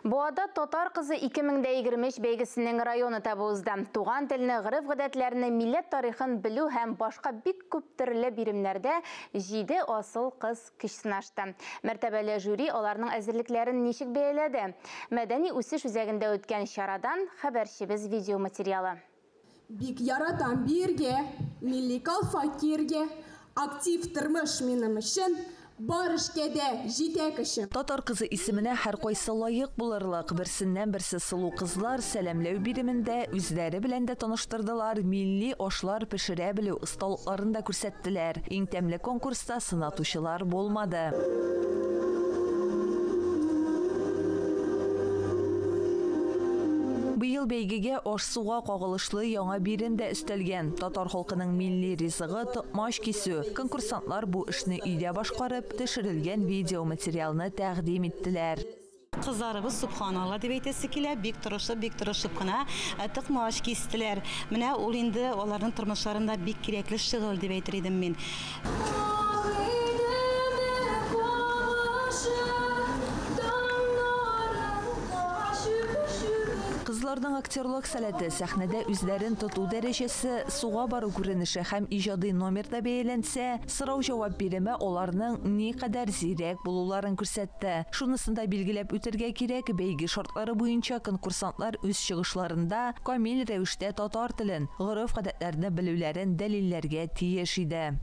Буада Татар кызы 2023 бәйгесенең районы табузда. Туган телне, гырыф гадәтләрне, милләт тарихын белү һәм башка бик күп төрле биремнәрдә 7 асыл кыз көч сынашты. Мәртәбәле жюри аларның әзерлекләрен ничек бәяләде? Мәдәни үсеш үзәгендә үткән чарадан хәбәрчебез видеоматериалы. Бик яратам бирге, милли кал факирге, актив тормыш минем өчен. Барышкеде җитәк өчен. Татар кызы исеменә һәр кайсы лаек булырлык. Берсеннән-берсе сылу кызлар сәламләү биремендә үзләре белән дә таныштырдылар, милли ашлар пешерә белү осталыкларын да күрсәттеләр. Иң тәмле конкурста сынатучылар булмады. Быел бәйгегә аш-суга кагылышлы яңа бирем дә өстәлгән. Татар халкының милли ризыгы токмаш кисү. Конкурсантлар бу эшне өйдә башкарып, төшерелгән видеоматериалны тәкъдим иттеләр. Кызларыбыз субханалла дип әйтәсе килә, бик тырышып кына токмаш кистеләр. Менә ул инде аларның тормышларында бик кирәкле шөгыль дип әйтер идем мин. Кызларның актерлык сәләте, сәхнәдә үзләрен тоту дәрәҗәсе, суга бару күренеше һәм иҗади номерда бәяләнсә, сорау-җавап биреме аларның никадәр зирәк булуларын күрсәтте. Шунысында билгеләп үтәргә кирәк, бәйге шартлары буенча конкурсантлар үз чыгышларында камил рәвештә татар телен, гырыф-гадәтләрне белүләрен дәлилләргә тиеш иде.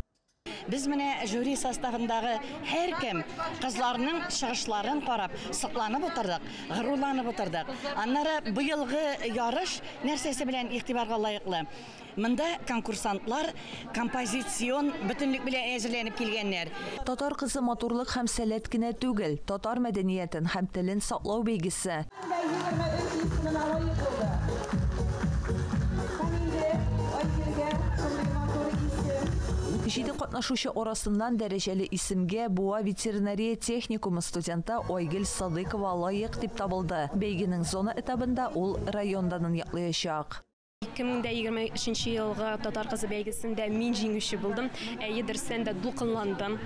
Biz менә жюри составындагы һәркем кызларның чыгышларын карап, сокланып утырдык, гырурланып утырдык. Аннары быелгы ярыш нәрсәсе белән игътибарга лаеклы. Монда конкурсантлар композицион бөтенлек белән әзерләнеп килгәннәр. Татар кызы матурлык һәм сәләт кенә түгел, татар мәдәниятен һәм телен саклау бәйгесе. Җиде катнашучы арасыннан дәрәҗәле исемгә Буа ветеринария техникумы студенты Айгөл Садыкова лаек дип табылды. Бәйгенең зона этабында ул райондан яклаячак. 2023 елгы Татар кызы бәйгесендә мин җиңүче булдым. Йедерсән дә дулкынландым.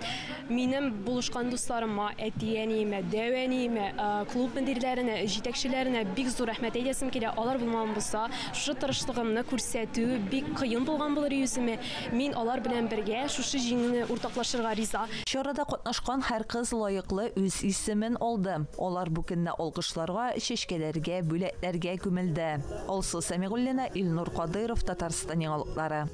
Минем булышкан дусларыма, әтиәниемә, дәвәниемә, клуб мөдирләренә, җитәкчеләренә бик зур рәхмәт әйтәсем килә. Алар булмаган булса, шушы тырышлыгымны күрсәтү бик кыен булган булыр үземә. Мин алар белән бергә шушы җиңүне уртаклашырга риза. Чарада катнашкан һәр кыз лаеклы үз исемен алды. Алар бу көнне алкышларга, чәчкәләргә, бүләкләргә күмелде. Алсу Сәмигуллина, Илнур Кадыров, Татарстан яңалыклары.